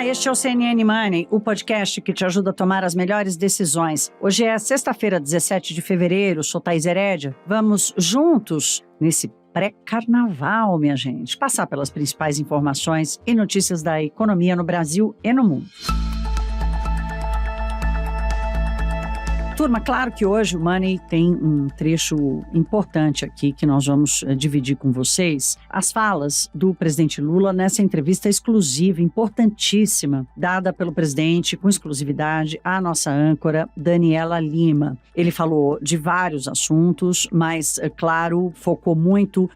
Olá, este é o CNN Money, o podcast que te ajuda a tomar as melhores decisões. Hoje é sexta-feira, 17 de fevereiro, sou Thaís Herédia. Vamos juntos nesse pré-carnaval, minha gente, passar pelas principais informações e notícias da economia no Brasil e no mundo. Turma, claro que hoje o Money tem um trecho importante aqui que nós vamos dividir com vocês. As falas do presidente Lula nessa entrevista exclusiva, importantíssima, dada pelo presidente com exclusividade à nossa âncora, Daniela Lima. Ele falou de vários assuntos, mas, claro, focou muito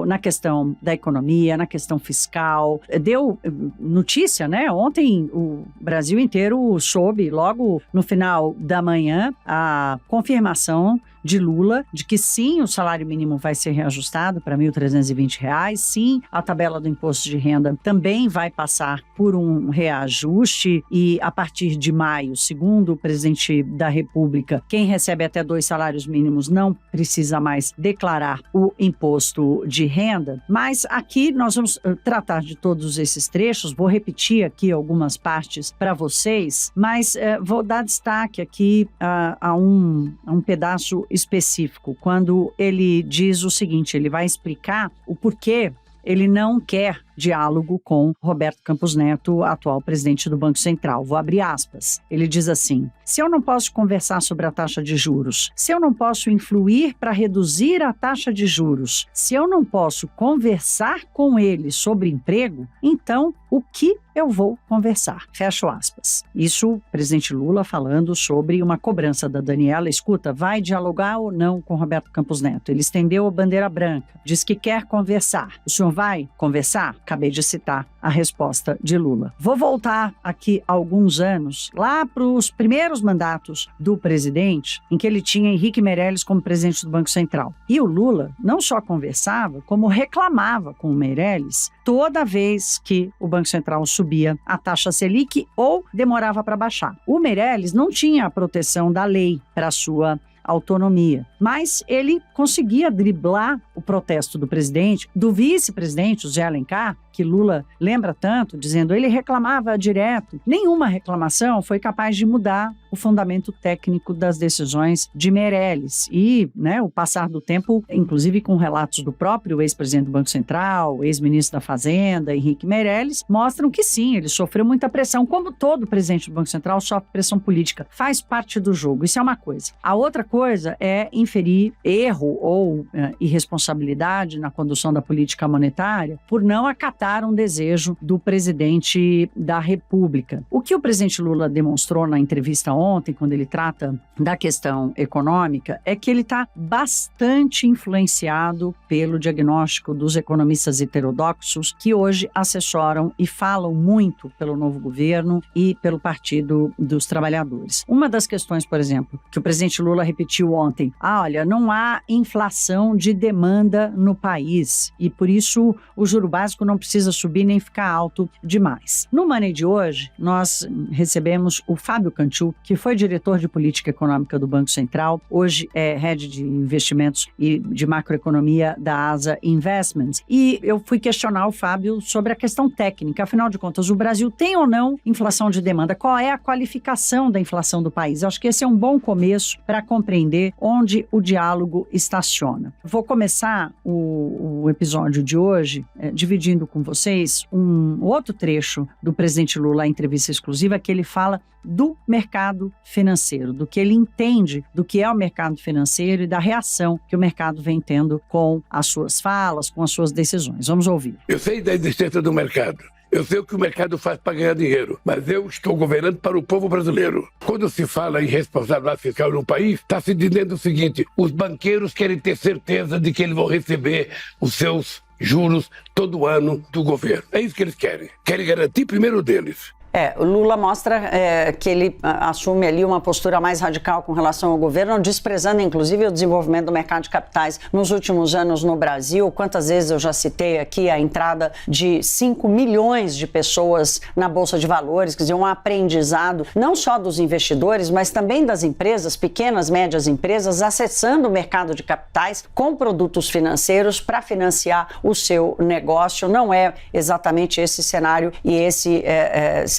na questão da economia, na questão fiscal. Deu notícia, né? Ontem o Brasil inteiro soube, logo no final da manhã, a confirmação de Lula de que sim, o salário mínimo vai ser reajustado para R$ 1.320, sim, a tabela do imposto de renda também vai passar por um reajuste e a partir de maio, segundo o presidente da República, quem recebe até 2 salários mínimos não precisa mais declarar o imposto de renda, mas aqui nós vamos tratar de todos esses trechos, vou repetir aqui algumas partes para vocês, mas vou dar destaque aqui a um pedaço específico, quando ele diz o seguinte, ele vai explicar o porquê ele não quer diálogo com Roberto Campos Neto, atual presidente do Banco Central. Vou abrir aspas. Ele diz assim: se eu não posso conversar sobre a taxa de juros, se eu não posso influir para reduzir a taxa de juros, se eu não posso conversar com ele sobre emprego, então o que eu vou conversar? Fecho aspas. Isso o presidente Lula falando sobre uma cobrança da Daniela. Escuta, vai dialogar ou não com Roberto Campos Neto? Ele estendeu a bandeira branca, diz que quer conversar. O senhor vai conversar? Acabei de citar a resposta de Lula. Vou voltar aqui alguns anos, lá para os primeiros mandatos do presidente, em que ele tinha Henrique Meirelles como presidente do Banco Central. E o Lula não só conversava, como reclamava com o Meirelles toda vez que o Banco Central subia a taxa Selic ou demorava para baixar. O Meirelles não tinha a proteção da lei para a sua autonomia, mas ele conseguia driblar o protesto do presidente, do vice-presidente, José Alencar, que Lula lembra tanto, dizendo ele reclamava direto. Nenhuma reclamação foi capaz de mudar o fundamento técnico das decisões de Meirelles. E, o passar do tempo, inclusive com relatos do próprio ex-presidente do Banco Central, ex-ministro da Fazenda, Henrique Meirelles, mostram que sim, ele sofreu muita pressão, como todo presidente do Banco Central sofre pressão política. Faz parte do jogo, isso é uma coisa. A outra coisa é inferir erro ou irresponsabilidade na condução da política monetária por não acatar um desejo do presidente da República. O que o presidente Lula demonstrou na entrevista ontem, quando ele trata da questão econômica, é que ele está bastante influenciado pelo diagnóstico dos economistas heterodoxos que hoje assessoram e falam muito pelo novo governo e pelo Partido dos Trabalhadores. Uma das questões, por exemplo, que o presidente Lula repetiu ontem, olha, não há inflação de demanda no país e por isso o juro básico não precisa subir nem ficar alto demais. No Money de hoje, nós recebemos o Fábio Cantu, que foi diretor de política econômica do Banco Central, hoje é head de investimentos e de macroeconomia da ASA Investments. E eu fui questionar o Fábio sobre a questão técnica. Afinal de contas, o Brasil tem ou não inflação de demanda? Qual é a qualificação da inflação do país? Acho que esse é um bom começo para compreender onde o diálogo estaciona. Vou começar o episódio de hoje dividindo com vocês um outro trecho do presidente Lula, a entrevista exclusiva, que ele fala do mercado financeiro, do que ele entende do que é o mercado financeiro e da reação que o mercado vem tendo com as suas falas, com as suas decisões. Vamos ouvir. Eu sei da existência do mercado. Eu sei o que o mercado faz para ganhar dinheiro, mas eu estou governando para o povo brasileiro. Quando se fala em responsabilidade fiscal no país, está se dizendo o seguinte: os banqueiros querem ter certeza de que eles vão receber os seus juros todo ano do governo. É isso que eles querem. Querem garantir primeiro deles. O Lula mostra que ele assume ali uma postura mais radical com relação ao governo, desprezando inclusive o desenvolvimento do mercado de capitais nos últimos anos no Brasil. Quantas vezes eu já citei aqui a entrada de 5 milhões de pessoas na Bolsa de Valores, quer dizer, um aprendizado não só dos investidores, mas também das empresas, pequenas, médias empresas, acessando o mercado de capitais com produtos financeiros para financiar o seu negócio. Não é exatamente esse cenário e esse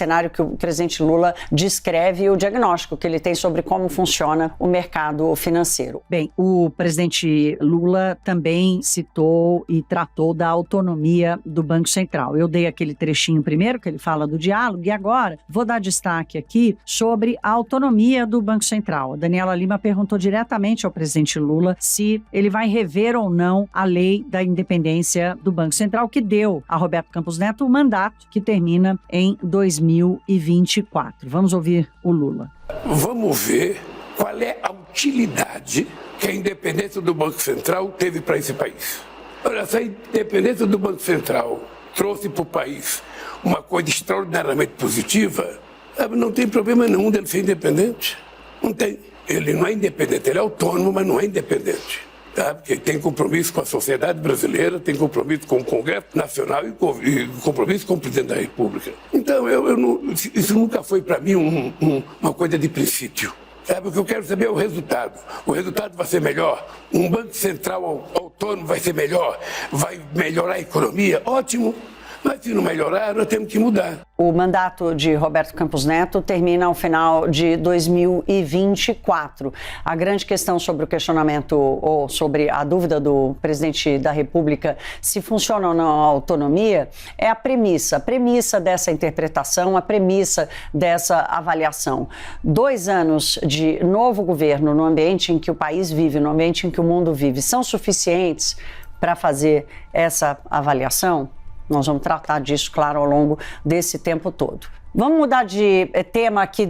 cenário que o presidente Lula descreve e o diagnóstico que ele tem sobre como funciona o mercado financeiro. Bem, o presidente Lula também citou e tratou da autonomia do Banco Central. Eu dei aquele trechinho primeiro, que ele fala do diálogo, e agora vou dar destaque aqui sobre a autonomia do Banco Central. A Daniela Lima perguntou diretamente ao presidente Lula se ele vai rever ou não a lei da independência do Banco Central, que deu a Roberto Campos Neto o mandato que termina em 2024. Vamos ouvir o Lula. Vamos ver qual é a utilidade que a independência do Banco Central teve para esse país. Olha, essa independência do Banco Central trouxe para o país uma coisa extraordinariamente positiva. Não tem problema nenhum dele ser independente. Não tem. Ele não é independente, ele é autônomo, mas não é independente. Tá? Porque tem compromisso com a sociedade brasileira, tem compromisso com o Congresso Nacional e compromisso com o presidente da República. Então, isso nunca foi para mim uma coisa de princípio. Sabe, o que eu quero saber é o resultado. O resultado vai ser melhor. Um Banco Central autônomo vai ser melhor. Vai melhorar a economia? Ótimo. Mas se não melhorar, nós temos que mudar. O mandato de Roberto Campos Neto termina ao final de 2024. A grande questão sobre o questionamento ou sobre a dúvida do presidente da República se funciona ou não a autonomia é a premissa dessa interpretação, a premissa dessa avaliação. 2 anos de novo governo no ambiente em que o país vive, no ambiente em que o mundo vive, são suficientes para fazer essa avaliação? Nós vamos tratar disso, claro, ao longo desse tempo todo. Vamos mudar de tema aqui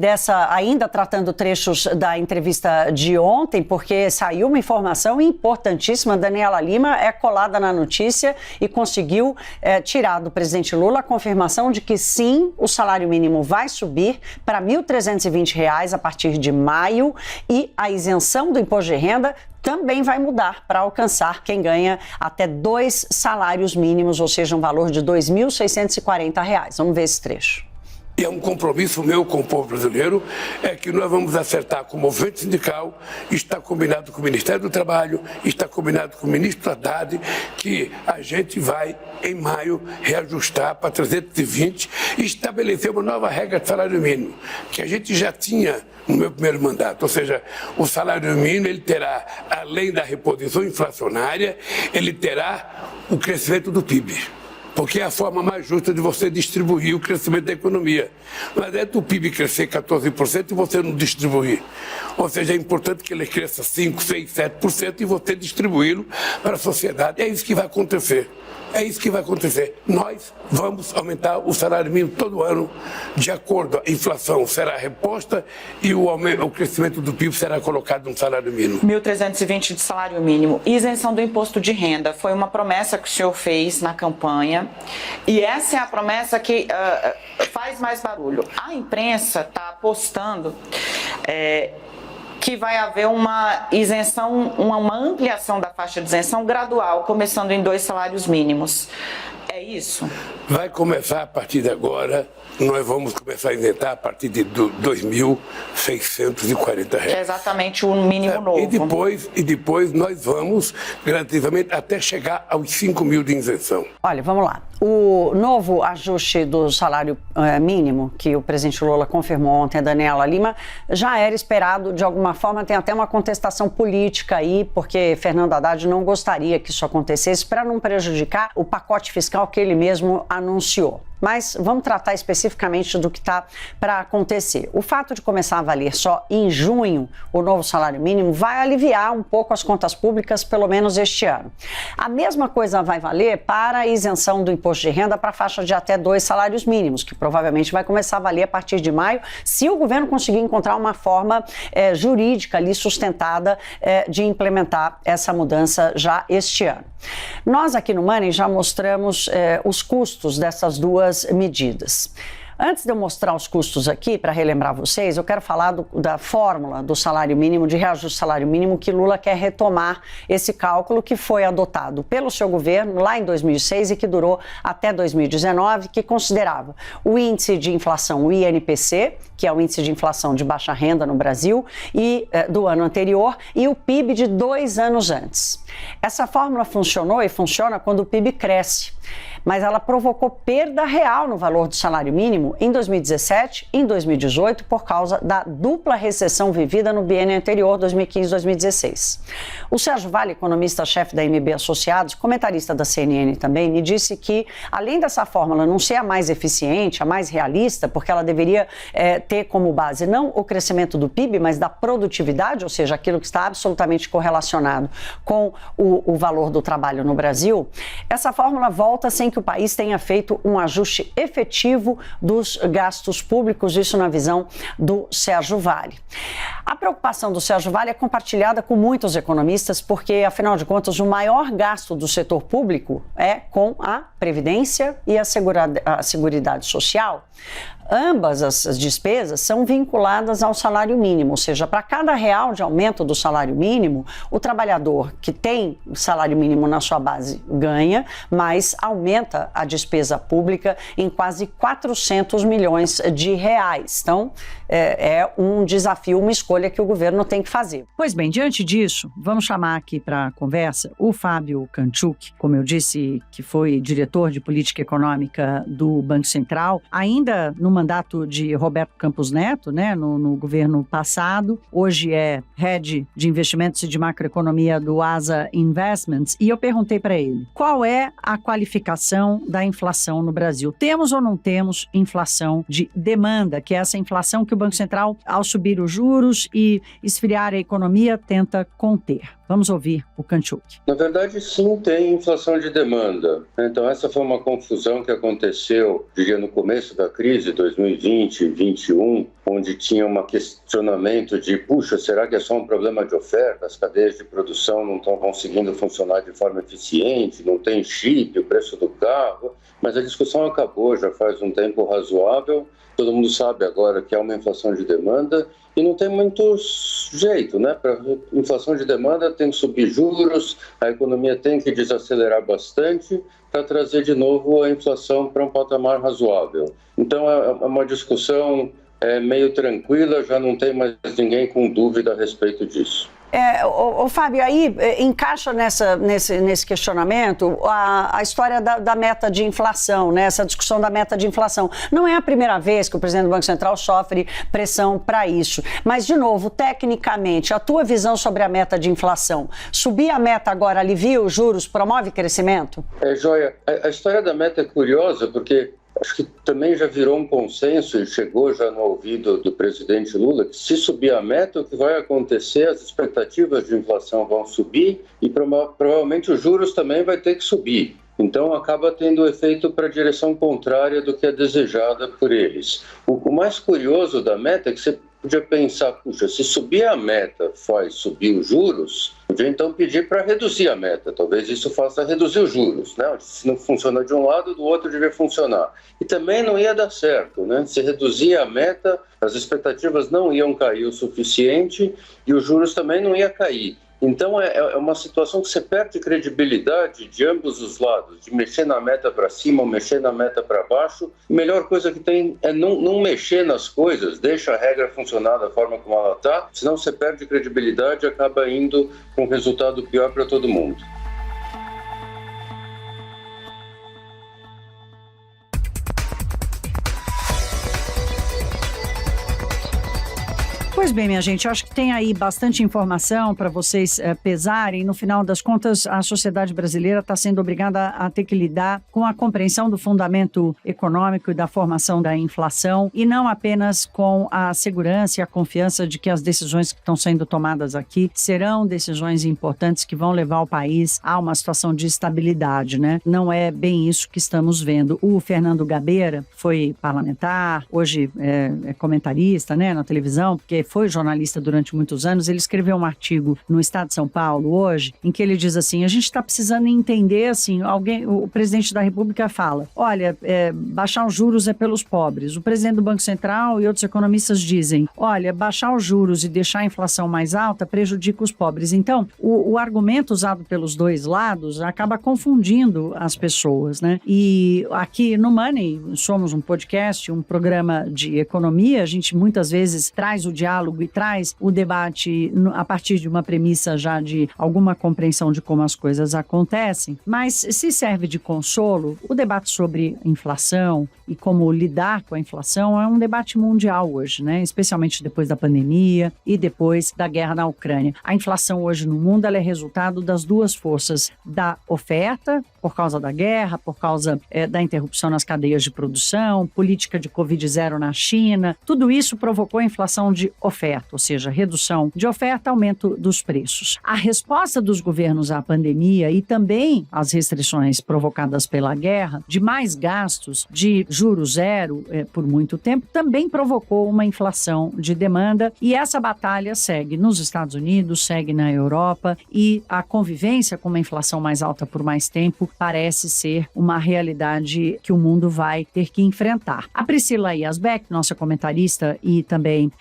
ainda tratando trechos da entrevista de ontem, porque saiu uma informação importantíssima. Daniela Lima é colada na notícia e conseguiu tirar do presidente Lula a confirmação de que sim, o salário mínimo vai subir para R$ 1.320 a partir de maio e a isenção do imposto de renda também vai mudar para alcançar quem ganha até 2 salários mínimos, ou seja, um valor de R$ 2.640. Vamos ver esse trecho. E é um compromisso meu com o povo brasileiro, é que nós vamos acertar com o movimento sindical, está combinado com o Ministério do Trabalho, está combinado com o ministro Haddad, que a gente vai, em maio, reajustar para 320 e estabelecer uma nova regra de salário mínimo, que a gente já tinha no meu primeiro mandato. Ou seja, o salário mínimo, ele terá, além da reposição inflacionária, ele terá o crescimento do PIB. Porque é a forma mais justa de você distribuir o crescimento da economia. Não adianta o PIB crescer 14% e você não distribuir. Ou seja, é importante que ele cresça 5%, 6%, 7% e você distribuí-lo para a sociedade. É isso que vai acontecer. É isso que vai acontecer. Nós vamos aumentar o salário mínimo todo ano, de acordo, a inflação será reposta e o crescimento do PIB será colocado no salário mínimo. 1.320 de salário mínimo. Isenção do imposto de renda foi uma promessa que o senhor fez na campanha e essa é a promessa que faz mais barulho. A imprensa está apostando que vai haver uma isenção, uma ampliação da faixa de isenção gradual, começando em 2 salários mínimos. É isso? Vai começar a partir de agora, nós vamos começar a isentar a partir de R$ 2.640. É exatamente o mínimo novo. E depois nós vamos gradativamente até chegar aos 5 mil de isenção. Olha, vamos lá. O novo ajuste do salário mínimo, que o presidente Lula confirmou ontem, a Daniela Lima, já era esperado de alguma forma, tem até uma contestação política aí, porque Fernando Haddad não gostaria que isso acontecesse para não prejudicar o pacote fiscal que ele mesmo anunciou. Mas vamos tratar especificamente do que está para acontecer. O fato de começar a valer só em junho o novo salário mínimo vai aliviar um pouco as contas públicas, pelo menos este ano. A mesma coisa vai valer para a isenção do imposto de renda para a faixa de até 2 salários mínimos, que provavelmente vai começar a valer a partir de maio, se o governo conseguir encontrar uma forma jurídica ali sustentada de implementar essa mudança já este ano. Nós aqui no Money já mostramos os custos dessas duas medidas. Antes de eu mostrar os custos aqui, para relembrar vocês, eu quero falar da fórmula do salário mínimo, de reajuste do salário mínimo, que Lula quer retomar esse cálculo que foi adotado pelo seu governo lá em 2006 e que durou até 2019, que considerava o índice de inflação, o INPC, que é o índice de inflação de baixa renda no Brasil, e do ano anterior, e o PIB de 2 anos antes. Essa fórmula funcionou e funciona quando o PIB cresce, mas ela provocou perda real no valor do salário mínimo mínimo em 2017 e em 2018 por causa da dupla recessão vivida no biênio anterior, 2015-2016. O Sérgio Vale, economista-chefe da MB Associados, comentarista da CNN também, me disse que, além dessa fórmula não ser a mais eficiente, a mais realista, porque ela deveria ter como base não o crescimento do PIB, mas da produtividade, ou seja, aquilo que está absolutamente correlacionado com o valor do trabalho no Brasil, essa fórmula volta sem que o país tenha feito um ajuste efetivo dos gastos públicos, isso na visão do Sérgio Vale. A preocupação do Sérgio Vale é compartilhada com muitos economistas, porque, afinal de contas, o maior gasto do setor público é com a Previdência e a Seguridade Social. Ambas as despesas são vinculadas ao salário mínimo, ou seja, para cada real de aumento do salário mínimo, o trabalhador que tem salário mínimo na sua base ganha, mas aumenta a despesa pública em quase 400 milhões de reais. Então, é um desafio, uma escolha que o governo tem que fazer. Pois bem, diante disso, vamos chamar aqui para a conversa o Fábio Kanczuk, como eu disse, que foi diretor de política econômica do Banco Central, ainda no mandato de Roberto Campos Neto, né, no governo passado. Hoje é head de investimentos e de macroeconomia do ASA Investments, e eu perguntei para ele, qual é a qualificação da inflação no Brasil? Temos ou não temos inflação de demanda, que é essa inflação que o Banco Central, ao subir os juros e esfriar a economia, tenta conter? Vamos ouvir o Kanczuk. Na verdade, sim, tem inflação de demanda. Então, essa foi uma confusão que aconteceu, diria, no começo da crise, 2020 e 2021, onde tinha um questionamento de, puxa, será que é só um problema de oferta? As cadeias de produção não estão conseguindo funcionar de forma eficiente, não tem chip, o preço do carro. Mas a discussão acabou já faz um tempo razoável. Todo mundo sabe agora que há uma inflação de demanda e não tem muito jeito, né? Para inflação de demanda tem que subir juros, a economia tem que desacelerar bastante para trazer de novo a inflação para um patamar razoável. Então é uma discussão meio tranquila, já não tem mais ninguém com dúvida a respeito disso. Fábio, aí encaixa nesse questionamento a história da meta de inflação, né? Essa discussão da meta de inflação. Não é a primeira vez que o presidente do Banco Central sofre pressão para isso. Mas, de novo, tecnicamente, a tua visão sobre a meta de inflação, subir a meta agora alivia os juros, promove crescimento? Joia, a história da meta é curiosa porque acho que também já virou um consenso e chegou já no ouvido do presidente Lula que se subir a meta, o que vai acontecer, as expectativas de inflação vão subir e provavelmente os juros também vai ter que subir. Então acaba tendo efeito para a direção contrária do que é desejada por eles. O mais curioso da meta é que você podia pensar, puxa, se subir a meta faz subir os juros, podia então pedir para reduzir a meta. Talvez isso faça reduzir os juros, né? Se não funciona de um lado, do outro devia funcionar. E também não ia dar certo, né? Se reduzir a meta, as expectativas não iam cair o suficiente e os juros também não iam cair. Então é uma situação que você perde credibilidade de ambos os lados, de mexer na meta para cima ou mexer na meta para baixo. A melhor coisa que tem é não mexer nas coisas, deixa a regra funcionar da forma como ela está, senão você perde credibilidade e acaba indo com um resultado pior para todo mundo. Pois bem, minha gente, eu acho que tem aí bastante informação para vocês pesarem. No final das contas, a sociedade brasileira está sendo obrigada a ter que lidar com a compreensão do fundamento econômico e da formação da inflação, e não apenas com a segurança e a confiança de que as decisões que estão sendo tomadas aqui serão decisões importantes que vão levar o país a uma situação de estabilidade, né? Não é bem isso que estamos vendo. O Fernando Gabeira foi parlamentar, hoje é comentarista, né, na televisão, porque foi jornalista durante muitos anos. Ele escreveu um artigo no Estado de São Paulo hoje, em que ele diz assim, a gente está precisando entender, assim, o presidente da República fala, olha, baixar os juros é pelos pobres. O presidente do Banco Central e outros economistas dizem, olha, baixar os juros e deixar a inflação mais alta prejudica os pobres. Então, o argumento usado pelos dois lados acaba confundindo as pessoas, né? E aqui no Money, somos um podcast, um programa de economia, a gente muitas vezes traz o diálogo diálogo e traz o debate a partir de uma premissa já de alguma compreensão de como as coisas acontecem, mas se serve de consolo, o debate sobre inflação e como lidar com a inflação é um debate mundial hoje, né? Especialmente depois da pandemia e depois da guerra na Ucrânia. A inflação hoje no mundo ela é resultado das duas forças, da oferta, por causa da guerra, por causa da interrupção nas cadeias de produção, política de Covid-0 na China. Tudo isso provocou a inflação de oferta, ou seja, redução de oferta, aumento dos preços. A resposta dos governos à pandemia e também às restrições provocadas pela guerra, de mais gastos, de juros zero por muito tempo, também provocou uma inflação de demanda, e essa batalha segue nos Estados Unidos, segue na Europa, e a convivência com uma inflação mais alta por mais tempo parece ser uma realidade que o mundo vai ter que enfrentar. A Priscila Yazbek, nossa comentarista e também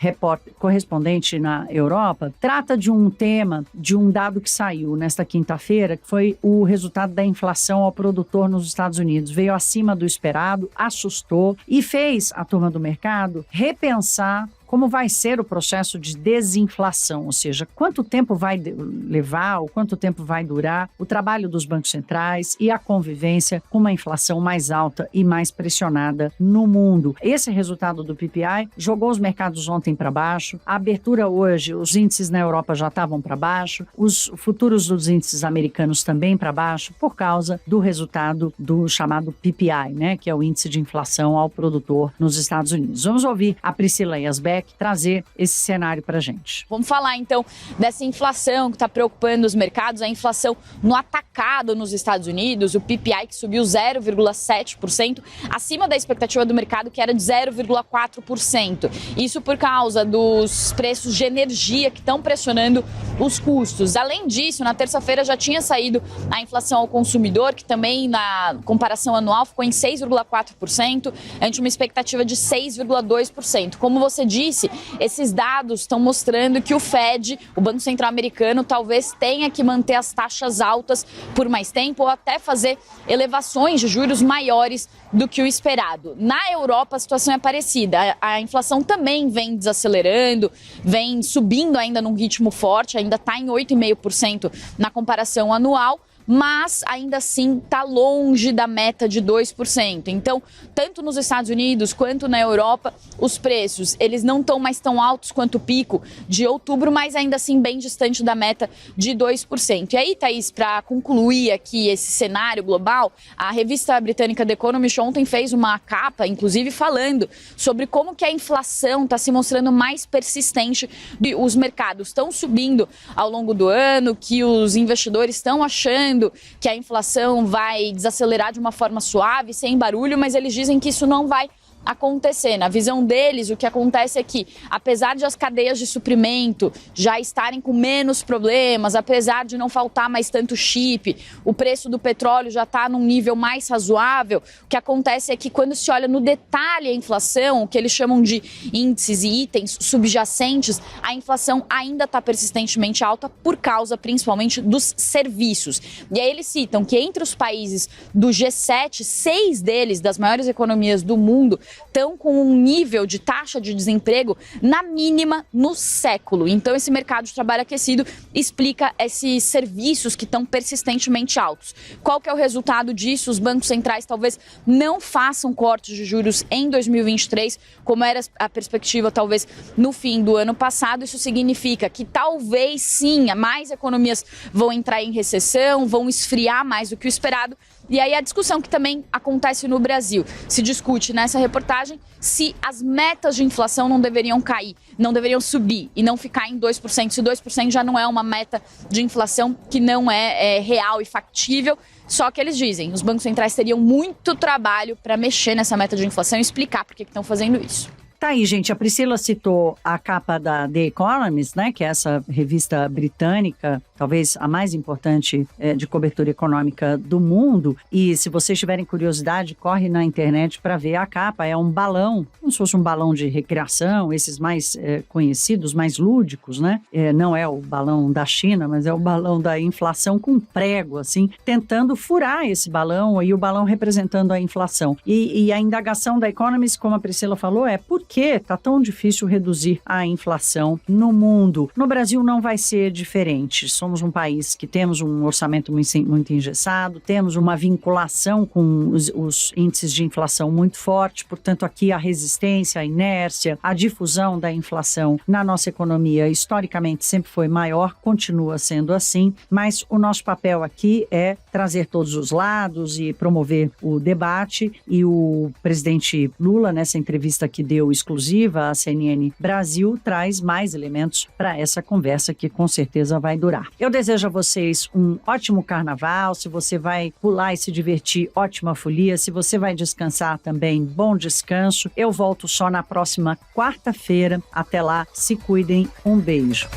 correspondente na Europa, trata de um tema, de um dado que saiu nesta quinta-feira, que foi o resultado da inflação ao produtor nos Estados Unidos. Veio acima do esperado, assustou e fez a turma do mercado repensar como vai ser o processo de desinflação, ou seja, quanto tempo vai levar ou quanto tempo vai durar o trabalho dos bancos centrais e a convivência com uma inflação mais alta e mais pressionada no mundo. Esse resultado do PPI jogou os mercados ontem para baixo, a abertura hoje, os índices na Europa já estavam para baixo, os futuros dos índices americanos também para baixo, por causa do resultado do chamado PPI, né, que é o índice de inflação ao produtor nos Estados Unidos. Vamos ouvir a Priscila Yazbek trazer esse cenário para a gente. Vamos falar então dessa inflação que está preocupando os mercados, a inflação no atacado nos Estados Unidos, o PPI que subiu 0,7%, acima da expectativa do mercado que era de 0,4%. Isso por causa dos preços de energia que estão pressionando os custos. Além disso, na terça-feira já tinha saído a inflação ao consumidor, que também na comparação anual ficou em 6,4%, ante uma expectativa de 6,2%. Como você disse, esses dados estão mostrando que o Fed, o Banco Central Americano, talvez tenha que manter as taxas altas por mais tempo ou até fazer elevações de juros maiores do que o esperado. Na Europa, a situação é parecida. A inflação também vem desacelerando, vem subindo ainda num ritmo forte, ainda está em 8,5% na comparação anual, mas ainda assim está longe da meta de 2%. Então, tanto nos Estados Unidos quanto na Europa, os preços eles não estão mais tão altos quanto o pico de outubro, mas ainda assim bem distante da meta de 2%. E aí, Thaís, para concluir aqui esse cenário global, a revista britânica The Economist ontem fez uma capa, inclusive falando sobre como que a inflação está se mostrando mais persistente. Os mercados estão subindo ao longo do ano, que os investidores estão achando que a inflação vai desacelerar de uma forma suave, sem barulho, mas eles dizem que isso não vai acontecer. Na visão deles, o que acontece é que, apesar de as cadeias de suprimento já estarem com menos problemas, apesar de não faltar mais tanto chip, o preço do petróleo já está num nível mais razoável, o que acontece é que quando se olha no detalhe a inflação, o que eles chamam de índices e itens subjacentes, a inflação ainda está persistentemente alta por causa, principalmente, dos serviços. E aí eles citam que entre os países do G7, 6 deles, das maiores economias do mundo, estão com um nível de taxa de desemprego na mínima no século. Então, esse mercado de trabalho aquecido explica esses serviços que estão persistentemente altos. Qual que é o resultado disso? Os bancos centrais talvez não façam cortes de juros em 2023, como era a perspectiva talvez no fim do ano passado. Isso significa que talvez sim, mais economias vão entrar em recessão, vão esfriar mais do que o esperado. E aí a discussão que também acontece no Brasil, se discute nessa reportagem se as metas de inflação não deveriam cair, não deveriam subir e não ficar em 2%, se 2% já não é uma meta de inflação que não é real e factível. Só que eles dizem, os bancos centrais teriam muito trabalho para mexer nessa meta de inflação e explicar por que estão fazendo isso. Tá aí, gente. A Priscila citou a capa da The Economist, né, que é essa revista britânica, talvez a mais importante de cobertura econômica do mundo. E se vocês tiverem curiosidade, corre na internet para ver a capa. É um balão, como se fosse um balão de recreação, esses mais conhecidos, mais lúdicos, né? Não é o balão da China, mas é o balão da inflação com prego, assim, tentando furar esse balão e o balão representando a inflação. E a indagação da Economist, como a Priscila falou, é por que está tão difícil reduzir a inflação no mundo? No Brasil não vai ser diferente. Somos um país que temos um orçamento muito engessado, temos uma vinculação com os índices de inflação muito forte, portanto aqui a resistência, a inércia, a difusão da inflação na nossa economia historicamente sempre foi maior, continua sendo assim, mas o nosso papel aqui é trazer todos os lados e promover o debate, e o presidente Lula, nessa entrevista que deu exclusiva à CNN Brasil, traz mais elementos para essa conversa que com certeza vai durar. Eu desejo a vocês um ótimo carnaval. Se você vai pular e se divertir, ótima folia. Se você vai descansar também, bom descanso. Eu volto só na próxima quarta-feira. Até lá, se cuidem. Um beijo.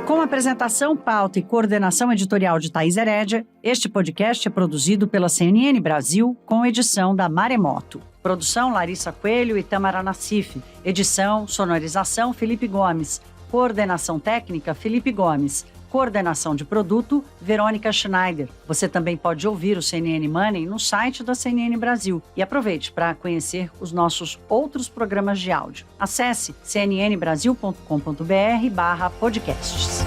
Com apresentação, pauta e coordenação editorial de Thaís Herédia, este podcast é produzido pela CNN Brasil com edição da Maremoto. Produção Larissa Coelho e Tamara Nassif. Edição, sonorização Felipe Gomes. Coordenação técnica Felipe Gomes. Coordenação de produto, Verônica Schneider. Você também pode ouvir o CNN Money no site da CNN Brasil. E aproveite para conhecer os nossos outros programas de áudio. Acesse cnnbrasil.com.br/podcasts.